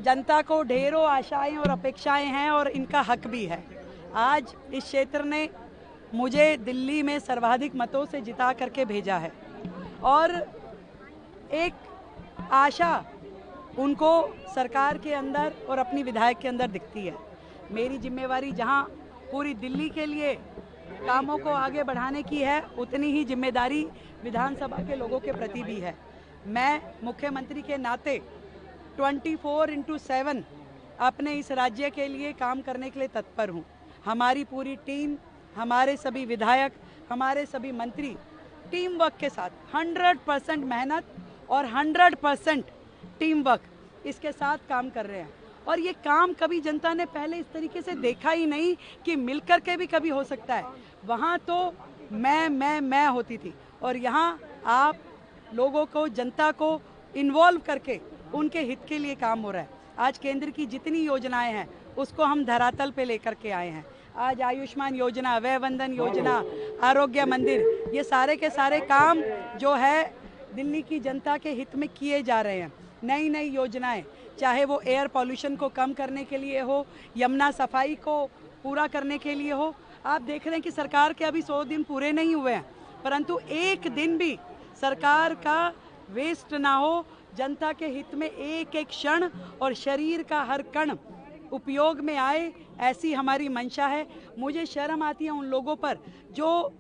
जनता को ढेरों आशाएं और अपेक्षाएं हैं और इनका हक भी है। आज इस क्षेत्र ने मुझे दिल्ली में सर्वाधिक मतों से जिता करके भेजा है और एक आशा उनको सरकार के अंदर और अपनी विधायक के अंदर दिखती है। मेरी जिम्मेवारी जहां पूरी दिल्ली के लिए कामों को आगे बढ़ाने की है, उतनी ही जिम्मेदारी विधानसभा के लोगों के प्रति भी है। मैं मुख्यमंत्री के नाते 24/7 अपने इस राज्य के लिए काम करने के लिए तत्पर हूँ। हमारी पूरी टीम, हमारे सभी विधायक, हमारे सभी मंत्री टीम वर्क के साथ 100% मेहनत और 100% टीम वर्क इसके साथ काम कर रहे हैं और ये काम कभी जनता ने पहले इस तरीके से देखा ही नहीं कि मिलकर के भी कभी हो सकता है। वहाँ तो मैं होती थी और यहाँ आप लोगों को, जनता को इन्वॉल्व करके उनके हित के लिए काम हो रहा है। आज केंद्र की जितनी योजनाएं हैं उसको हम धरातल पे लेकर के आए हैं। आज आयुष्मान योजना, वय वंदन योजना, आरोग्य मंदिर, ये सारे के सारे काम जो है दिल्ली की जनता के हित में किए जा रहे हैं। नई नई योजनाएं, चाहे वो एयर पॉल्यूशन को कम करने के लिए हो, यमुना सफाई को पूरा करने के लिए हो। आप देख रहे हैं कि सरकार के अभी 100 दिन पूरे नहीं हुए हैं, परंतु एक दिन भी सरकार का वेस्ट ना हो। जनता के हित में एक एक क्षण और शरीर का हर कण उपयोग में आए, ऐसी हमारी मंशा है। मुझे शर्म आती है उन लोगों पर जो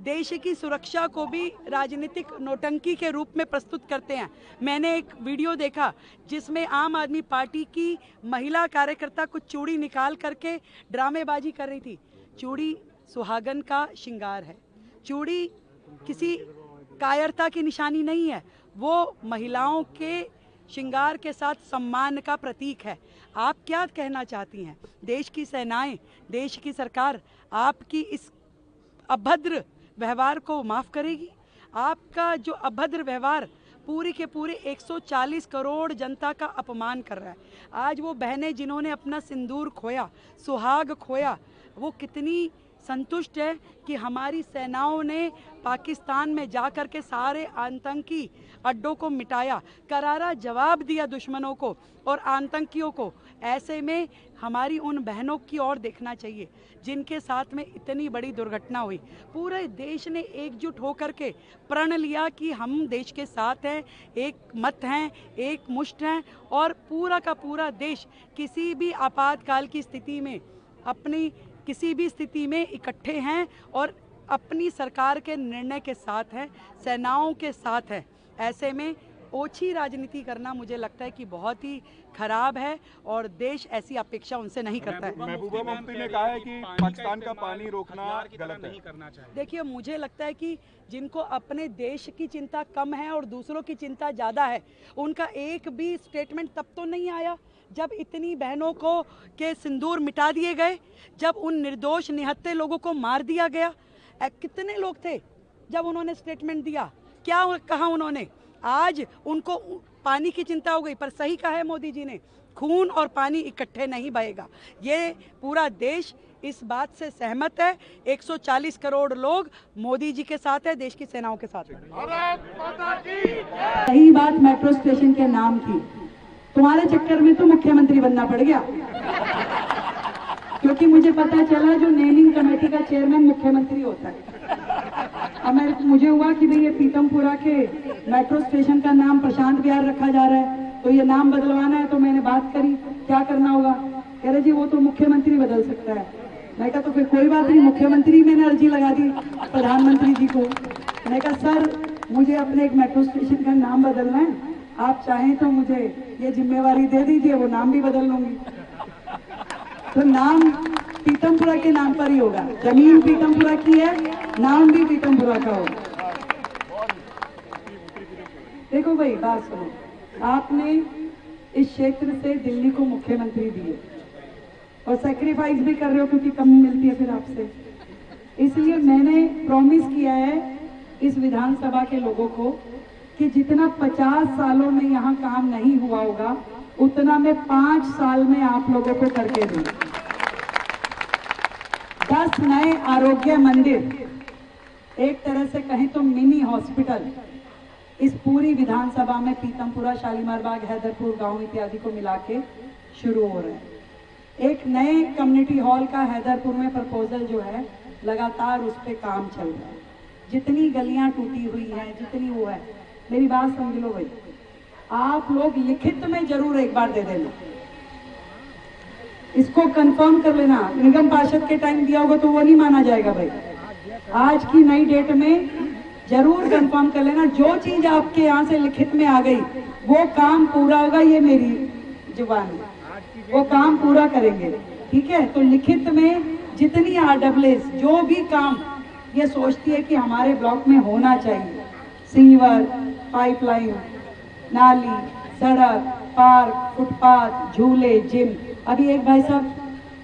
देश की सुरक्षा को भी राजनीतिक नौटंकी के रूप में प्रस्तुत करते हैं। मैंने एक वीडियो देखा जिसमें आम आदमी पार्टी की महिला कार्यकर्ता कुछ चूड़ी निकाल करके ड्रामेबाजी कर रही थी। चूड़ी सुहागन का श्रृंगार है, चूड़ी किसी कायरता की निशानी नहीं है, वो महिलाओं के श्रृंगार के साथ सम्मान का प्रतीक है। आप क्या कहना चाहती हैं? देश की सेनाएं, देश की सरकार आपकी इस अभद्र व्यवहार को माफ़ करेगी? आपका जो अभद्र व्यवहार पूरी के पूरे 140 करोड़ जनता का अपमान कर रहा है। आज वो बहनें जिन्होंने अपना सिंदूर खोया, सुहाग खोया, वो कितनी संतुष्ट है कि हमारी सेनाओं ने पाकिस्तान में जाकर के सारे आतंकी अड्डों को मिटाया, करारा जवाब दिया दुश्मनों को और आतंकियों को। ऐसे में हमारी उन बहनों की ओर देखना चाहिए जिनके साथ में इतनी बड़ी दुर्घटना हुई। पूरे देश ने एकजुट होकर के प्रण लिया कि हम देश के साथ हैं, एक मत हैं, एक मुष्ट हैं और पूरा का पूरा देश किसी भी आपातकाल की स्थिति में, अपनी किसी भी स्थिति में इकट्ठे हैं और अपनी सरकार के निर्णय के साथ हैं, सेनाओं के साथ है। ऐसे में ओछी राजनीति करना मुझे लगता है कि बहुत ही खराब है और देश ऐसी अपेक्षा उनसे नहीं करता है। महबूबा मुफ्ती ने कहा है कि पाकिस्तान का पानी रोकना गलत है। देखिए, मुझे लगता है कि जिनको अपने देश की चिंता कम है और दूसरों की चिंता ज़्यादा है, उनका एक भी स्टेटमेंट तब तो नहीं आया जब इतनी बहनों को के सिंदूर मिटा दिए गए, जब उन निर्दोष निहत्थे लोगों को मार दिया गया। कितने लोग थे जब उन्होंने स्टेटमेंट दिया? क्या कहा उन्होंने? आज उनको पानी की चिंता हो गई, पर सही कहा है मोदी जी ने, खून और पानी इकट्ठे नहीं बहेगा। ये पूरा देश इस बात से सहमत है। 140 करोड़ लोग मोदी जी के साथ है, देश की सेनाओं के साथ है। सही बात मेट्रो स्टेशन के नाम की, तुम्हारे चक्कर में तो मुख्यमंत्री बनना पड़ गया, क्योंकि मुझे पता चला जो नेमिंग कमेटी का चेयरमैन मुख्यमंत्री होता है। अब मुझे हुआ कि भाई ये पीतमपुरा के मेट्रो स्टेशन का नाम प्रशांत विहार रखा जा रहा है, तो ये नाम बदलवाना है। तो मैंने बात करी क्या करना होगा, कह रहे जी वो तो मुख्यमंत्री बदल सकता है। मैं कहा तो फिर कोई बात नहीं, मुख्यमंत्री मैंने अर्जी लगा दी प्रधानमंत्री जी को। मैं कहा सर मुझे अपने एक मेट्रो स्टेशन का नाम बदलना है, आप चाहें तो मुझे ये जिम्मेवारी दे दीजिए, वो नाम भी बदल लूंगी। तो नाम पीतमपुरा के नाम पर ही होगा, जमीन पीतमपुरा की है, नाम भी पीतमपुरा का होगा। देखो भाई बात सुनो, आपने इस क्षेत्र से दिल्ली को मुख्यमंत्री दिए और सैक्रिफाइस भी कर रहे हो क्योंकि कम मिलती है फिर आपसे। इसलिए मैंने प्रॉमिस किया है इस विधानसभा के लोगों को कि जितना 50 सालों में यहाँ काम नहीं हुआ होगा उतना मैं 5 साल में आप लोगों को करके दूं। 10 नए आरोग्य मंदिर, एक तरह से कहें तो मिनी हॉस्पिटल, इस पूरी विधानसभा में पीतमपुरा, शालीमार बाग, हैदरपुर गांव इत्यादि को मिला के शुरू हो रहे हैं। एक नए कम्युनिटी हॉल का हैदरपुर में प्रपोजल जो है लगातार उस पर काम चल रहा है। जितनी गलियां टूटी हुई हैं, जितनी वो है, मेरी बात समझ लो भाई, आप लोग लिखित में जरूर एक बार दे देना, इसको कंफर्म कर लेना। निगम पार्षद के टाइम दिया होगा तो वो नहीं माना जाएगा भाई। आज की नई डेट में जरूर कंफर्म कर लेना। जो चीज आपके यहाँ से लिखित में आ गई वो काम पूरा होगा, ये मेरी जुबान है, वो काम पूरा करेंगे, ठीक है। तो लिखित में जितनी RWS जो भी काम ये सोचती है कि हमारे ब्लॉक में होना चाहिए, सीवर, पाइपलाइन, नाली, सड़क, पार्क, फुटपाथ, झूले, जिम। अभी एक भाई साहब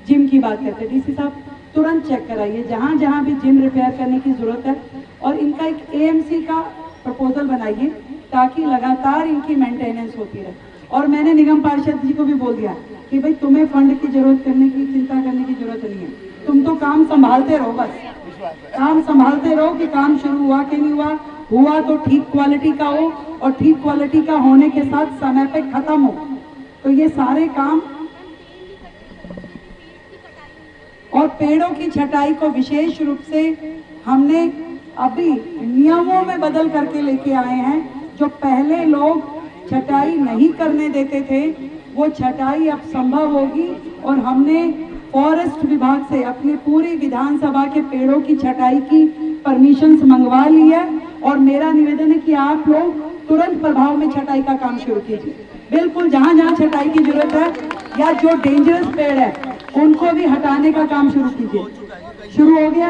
जिम की बात करते, DC साहब तुरंत चेक कराइए जहाँ जहाँ भी जिम रिपेयर करने की जरूरत है, और इनका एक AMC का प्रपोजल बनाइए ताकि लगातार इनकी मेंटेनेंस होती रहे। और मैंने निगम पार्षद जी को भी बोल दिया कि भाई तुम्हें फंड की जरूरत करने की, चिंता करने की जरूरत नहीं है, तुम तो काम संभालते रहो, बस काम संभालते रहो कि काम शुरू हुआ कि नहीं हुआ, हुआ तो ठीक क्वालिटी का हो, और ठीक क्वालिटी का होने के साथ समय पे खत्म हो। तो ये सारे काम, और पेड़ों की छटाई को विशेष रूप से हमने अभी नियमों में बदल करके लेके आए हैं। जो पहले लोग छटाई नहीं करने देते थे, वो छटाई अब संभव होगी, और हमने फॉरेस्ट विभाग से अपनी पूरी विधानसभा के पेड़ों की छटाई की परमिशंस मंगवा ली है। और मेरा निवेदन है कि आप लोग तुरंत प्रभाव में छटाई का काम शुरू कीजिए। बिल्कुल जहाँ जहाँ छटाई की जरूरत है या जो डेंजरस पेड़ है उनको भी हटाने का काम शुरू कीजिए। शुरू हो गया।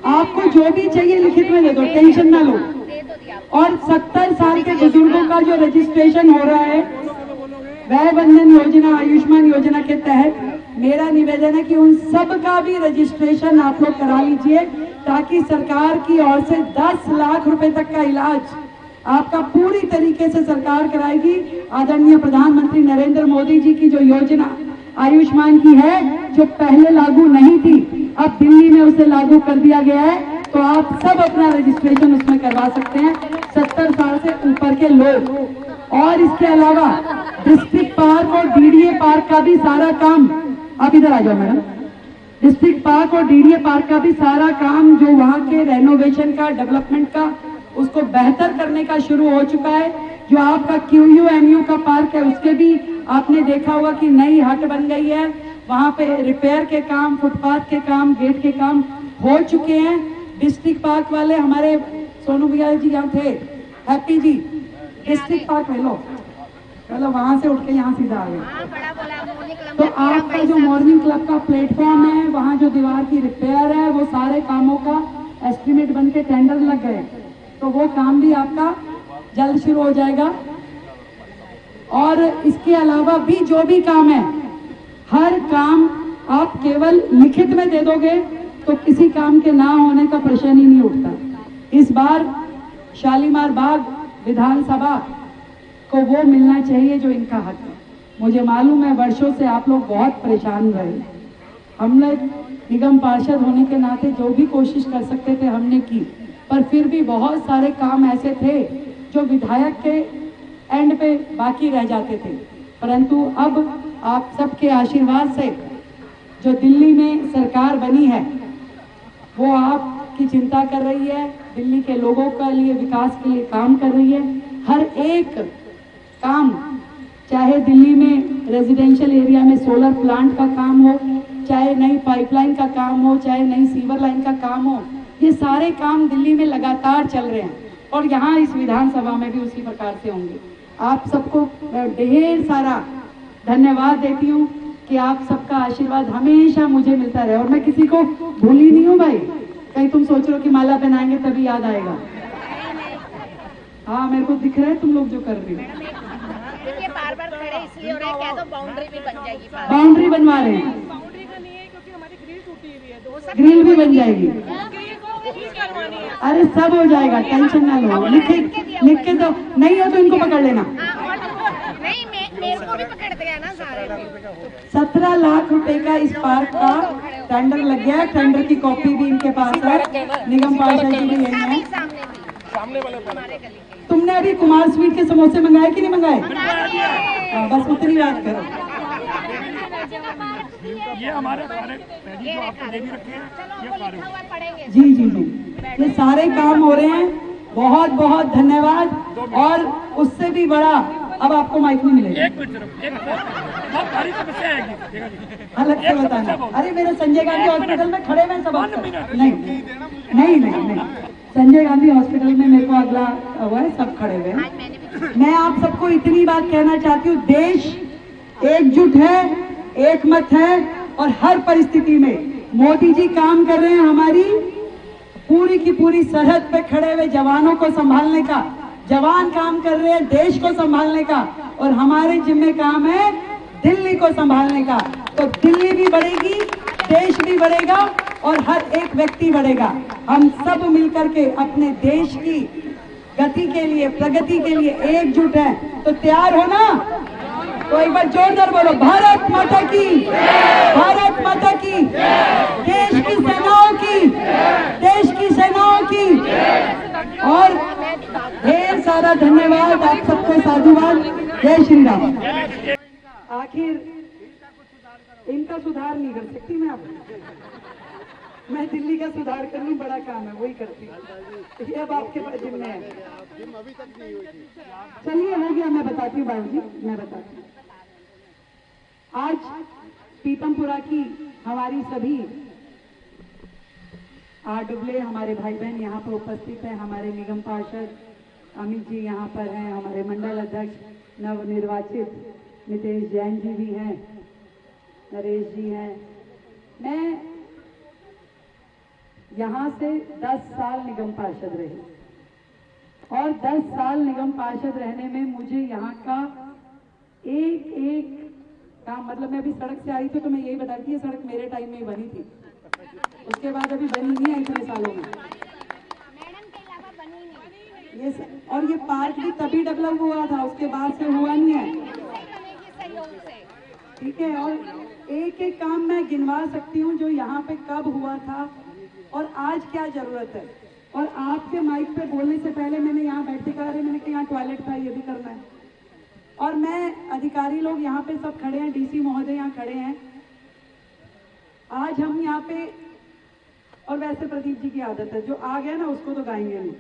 आपको जो भी चाहिए लिखित में दे दो, टेंशन ना लो। और 70 साल के बुजुर्गों का जो रजिस्ट्रेशन हो रहा है वय बंधन योजना, आयुष्मान योजना के तहत, मेरा निवेदन है कि उन सब का भी रजिस्ट्रेशन आप लोग करा लीजिए, ताकि सरकार की ओर से 10 लाख रुपए तक का इलाज आपका पूरी तरीके से सरकार कराएगी। आदरणीय प्रधानमंत्री नरेंद्र मोदी जी की जो योजना आयुष्मान की है, जो पहले लागू नहीं थी, अब दिल्ली में उसे लागू कर दिया गया है। तो आप सब अपना रजिस्ट्रेशन उसमें करवा सकते हैं, 70 साल से ऊपर के लोग। और इसके अलावा डिस्ट्रिक्ट पार्क और DDA पार्क का भी सारा काम, आप इधर आ जाओ मैडम, डिस्ट्रिक्ट पार्क और DDA पार्क का भी सारा काम जो वहाँ के रेनोवेशन का, डेवलपमेंट का, उसको बेहतर करने का शुरू हो चुका है। जो आपका QUMU का पार्क है, उसके भी आपने देखा होगा कि नई हट बन गई है, वहाँ पे रिपेयर के काम, फुटपाथ के काम, गेट के काम हो चुके हैं। डिस्ट्रिक्ट पार्क वाले हमारे सोनू भैया जी यहाँ थे, हैप्पी जी, डिस्ट्रिक्ट पार्क ले लो, मतलब वहां से उठ के यहाँ सीधा आ गए। तो आपका जो मॉर्निंग क्लब का प्लेटफॉर्म है, वहाँ जो दीवार की रिपेयर है, वो सारे कामों का एस्टिमेट बन के टेंडर लग गए, तो वो काम भी आपका जल्द शुरू हो जाएगा। और इसके अलावा भी जो भी काम है, हर काम आप केवल लिखित में दे दोगे तो किसी काम के ना होने का प्रश्न ही नहीं उठता। इस बार शालीमार बाग विधानसभा को वो मिलना चाहिए जो इनका हक है। मुझे मालूम है वर्षों से आप लोग बहुत परेशान रहे, हमने निगम पार्षद होने के नाते जो भी कोशिश कर सकते थे हमने की, पर फिर भी बहुत सारे काम ऐसे थे जो विधायक के एंड पे बाकी रह जाते थे। परंतु अब आप सबके आशीर्वाद से जो दिल्ली में सरकार बनी है, वो आपकी चिंता कर रही है, दिल्ली के लोगों के लिए, विकास के लिए काम कर रही है। हर एक काम, चाहे दिल्ली में रेजिडेंशियल एरिया में सोलर प्लांट का काम हो, चाहे नई पाइपलाइन का काम हो, चाहे नई सीवर लाइन का काम हो, ये सारे काम दिल्ली में लगातार चल रहे हैं और यहाँ इस विधानसभा में भी उसी प्रकार से होंगे। आप सबको ढेर सारा धन्यवाद देती हूँ कि आप सबका आशीर्वाद हमेशा मुझे मिलता रहे, और मैं किसी को भूली नहीं हूँ भाई। कहीं तुम सोच रहे हो कि माला पहनाएंगे तभी याद आएगा। हाँ, मेरे को दिख रहा है तुम लोग जो कर रही हो। देखिए बार-बार खड़े इसलिए हो रहा है, क्या तो बाउंड्री भी बन जाएगी। बाउंड्री बनवा रहे हैं, बाउंड्री का नहीं है क्योंकि हमारी ग्रिल टूटी हुई है, ग्रिल भी बन जाएगी। ग्रिल करवानी है। अरे सब हो जाएगा, टेंशन ना लो। लिख के दो, नहीं हो तो इनको पकड़ लेना। को भी पकड़ते हैं ना सारे 17 लाख रुपए का इस पार्क का टेंडर लग गया है। टेंडर की कॉपी भी इनके पास है, निगम पार्षद जी भी यही है। सामने भी हमारे गली के तुमने अभी कुमार स्वीट के समोसे मंगाए कि नहीं मंगाए? हाँ, बस उतनी बात करो। ये हमारे जो आपको दे भी रखे हैं ये कार्य पड़ेंगे। जी जी जी, ये सारे काम हो रहे हैं। बहुत बहुत धन्यवाद। और उससे भी बड़ा, अब आपको माइक नहीं मिलेगा, एक मिनट सिर्फ, एक बहुत भारी समस्या आएगी, अलग से बताना। अरे मेरे संजय गांधी हॉस्पिटल में खड़े हुए सब अफसर। नहीं, संजय गांधी हॉस्पिटल में मेरे को अगला हुआ है, सब खड़े हुए हैं। मैं आप सबको इतनी बात कहना चाहती हूँ, देश एकजुट है, एकमत है और हर परिस्थिति में मोदी जी काम कर रहे हैं हमारी पूरी की पूरी सरहद पे खड़े हुए जवानों को संभालने का। जवान काम कर रहे हैं देश को संभालने का और हमारे जिम्मे काम है दिल्ली को संभालने का। तो दिल्ली भी बढ़ेगी, देश भी बढ़ेगा और हर एक व्यक्ति बढ़ेगा। हम सब मिलकर के अपने देश की गति के लिए, प्रगति के लिए एकजुट हैं। तो तैयार हो ना? तो एक बार जोरदार बोलो, भारत माता की, भारत माता की, देश की सेनाओं की, देश की सेनाओं की। और ढेर सारा धन्यवाद आप सबको, साधुवाद। जय श्री राम। आखिर इनका सुधार नहीं कर सकती मैं दिल्ली का सुधार कर लूं, बड़ा काम है, वही करती हूँ। ये अब आपके पास जिम्मे है। चलिए हो गया, मैं बताती हूँ बाबू जी, मैं बताती हूँ। आज पीतमपुरा की हमारी सभी आडुबले हमारे भाई बहन यहाँ पर उपस्थित हैं। हमारे निगम पार्षद अमित जी यहाँ पर हैं, हमारे मंडल अध्यक्ष नवनिर्वाचित नितेश जैन जी भी हैं, नरेश जी हैं। मैं यहाँ से 10 साल निगम पार्षद रही और 10 साल निगम पार्षद रहने में मुझे यहाँ का एक काम, मतलब मैं अभी सड़क से आई थी तो मैं यही बताती थी, ये सड़क मेरे टाइम में ही बनी थी, उसके बाद अभी बनी नहीं है इतने सालों में। ये और ये पार्क भी तभी डेवलप हुआ था, उसके बाद से हुआ नहीं है, ठीक है। और एक एक काम मैं गिनवा सकती हूँ जो यहाँ पे कब हुआ था और आज क्या जरूरत है। और आपके माइक पे बोलने से पहले मैंने यहाँ बैठते कहा, मैंने कहा यहाँ टॉयलेट था, ये भी करना है। और मैं, अधिकारी लोग यहाँ पे सब खड़े हैं, डीसी महोदय यहाँ खड़े हैं। आज हम यहाँ पे, और वैसे प्रदीप जी की आदत है, जो आ गया ना उसको तो गाएंगे नहीं।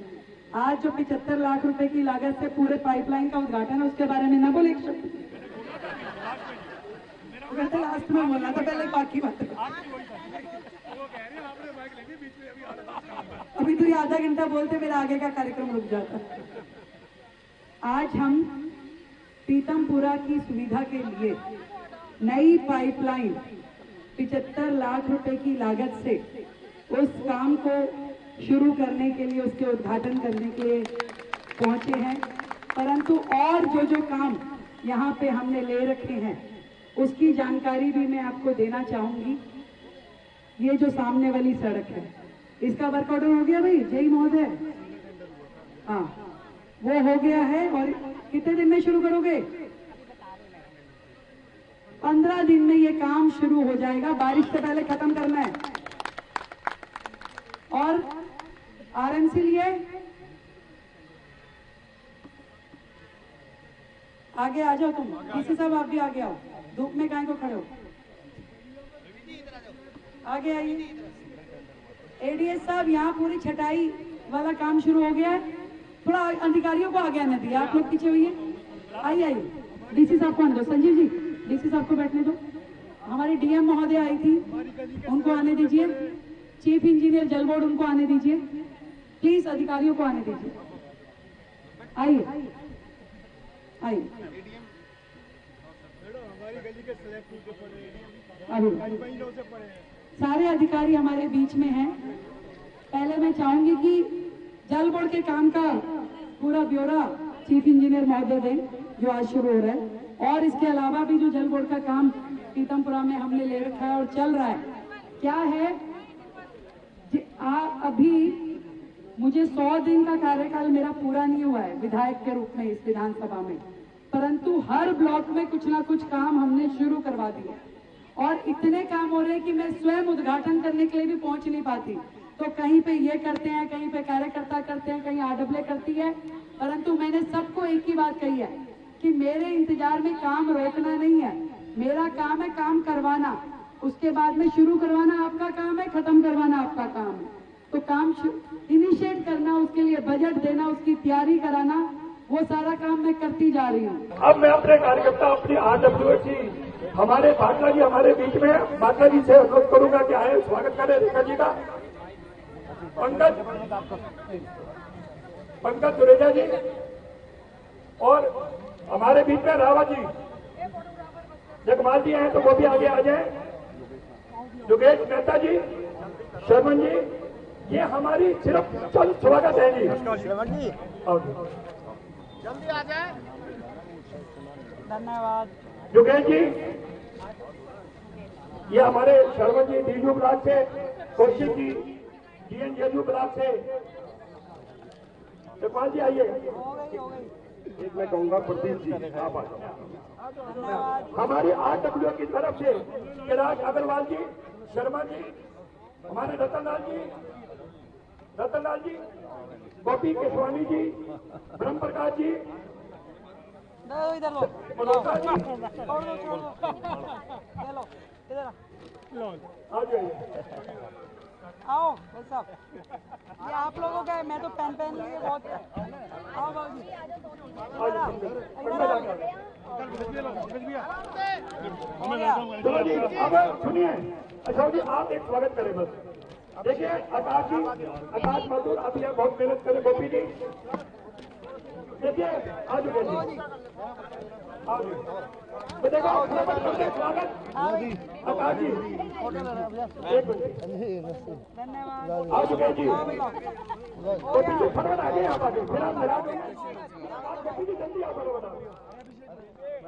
आज जो 75 लाख रुपए की लागत से पूरे पाइपलाइन का उद्घाटन है, उसके बारे में ना बोले एक शब्द। वैसे लास्ट में बोलना था, पहले बाकी बात। अभी तो ये आधा घंटा बोलते मेरा आगे का कार्यक्रम रुक जाता। आज हम पीतमपुरा की सुविधा के लिए नई पाइपलाइन 75 लाख रुपए की लागत से उस काम को शुरू करने के लिए, उसके उद्घाटन करने के लिए पहुंचे हैं। परंतु और जो काम यहाँ पे हमने ले रखे हैं उसकी जानकारी भी मैं आपको देना चाहूंगी। ये जो सामने वाली सड़क है, इसका वर्क ऑर्डर हो गया भाई जय महोदय? हाँ, वो हो गया है। और कितने दिन में शुरू करोगे? 15 दिन में ये काम शुरू हो जाएगा, बारिश से पहले खत्म करना है। और आरएमसी लिए आगे आ जाओ, तुम डीसी साहब आप भी आगे आओ, धूप में काहे को खड़े हो, आगे आइए। एडीएस साहब, यहाँ पूरी छटाई वाला काम शुरू हो गया है, थोड़ा अधिकारियों को आगे आने दिया, आप लोग पीछे होइए, आइए। डीसी साहब को आने दो, संजीव जी डीसी साहब को बैठने दो। हमारी डीएम महोदय आई थी, उनको आने दीजिए। चीफ इंजीनियर जल बोर्ड, उनको आने दीजिए प्लीज, अधिकारियों को आने दीजिए। आइए आइए। सारे अधिकारी हमारे बीच में हैं। पहले मैं चाहूंगी कि जल बोर्ड के काम का पूरा ब्यौरा चीफ इंजीनियर महोदय दें, जो आज शुरू हो रहा है। और इसके अलावा भी जो जल बोर्ड का काम पीतमपुरा में हमने ले रखा है और चल रहा है, क्या है अभी मुझे 100 दिन का कार्यकाल मेरा पूरा नहीं हुआ है विधायक के रूप में इस विधानसभा में, परंतु हर ब्लॉक में कुछ ना कुछ काम हमने शुरू करवा दिए और इतने काम हो रहे हैं कि मैं स्वयं उद्घाटन करने के लिए भी पहुंच नहीं पाती। तो कहीं पे ये करते हैं, कहीं पे कार्यकर्ता करते हैं, कहीं आरडब्ल्यू करती है, परंतु मैंने सबको एक ही बात कही है कि मेरे इंतजार में काम रोकना नहीं है, मेरा काम है काम करवाना, उसके बाद में शुरू करवाना आपका काम है, खत्म करवाना आपका काम है। तो काम इनिशिएट करना, उसके लिए बजट देना, उसकी तैयारी कराना, वो सारा काम मैं करती जा रही हूँ। अब मैं अपने कार्यकर्ता, अपनी आरडब्ल्यूएसी, हमारे भाटला जी हमारे बीच में, भाटला जी से अनुरोध करूंगा कि आए, स्वागत करें रेखा जी का। पंकज दुरेजा जी और हमारे बीच में रावत जी, जगमाल जी हैं तो वो भी आगे आ जाए। योगेश मेहता जी, शर्मन जी, ये हमारी सिर्फ चल स्वागत है जी। शर्मन जी जल्दी आ जाए। धन्यवाद। योगेश जी, ये हमारे शर्मन जी डीयू ब्लॉक से, कौशिक जी डीएनजेयू ब्लॉक से, जगपाल जी आइए। एक मैं कहूंगा प्रदीप जी आप आ जाओ। हमारी आरडब्ल्यू की तरफ से चिराग अग्रवाल जी, शर्मा जी, हमारे रतनलाल जी, गोपी केशवानी जी, ब्रह्म प्रकाश जी, इधर लो, मनोजा जी, छोड़ दो, इधर आ जाइए। आओ भाई साहब, ये आप लोगों का है, मैं तो पहन लिए बहुत है। आओ बाबू जी, चलो जी, अब सुनिए। अच्छा जी, आप एक स्वागत करें बस। देखिए आकाश जी, आकाश मजदूर, आप यहाँ बहुत मेहनत करें। गोपी जी देखिए, आ चुके जी, आओ जी, तो देखो स्वागत आकाश जी, एक मिनट, धन्यवाद। आ चुके जी। गोपी जी फटाफट आगे, आप आगे, फिर आप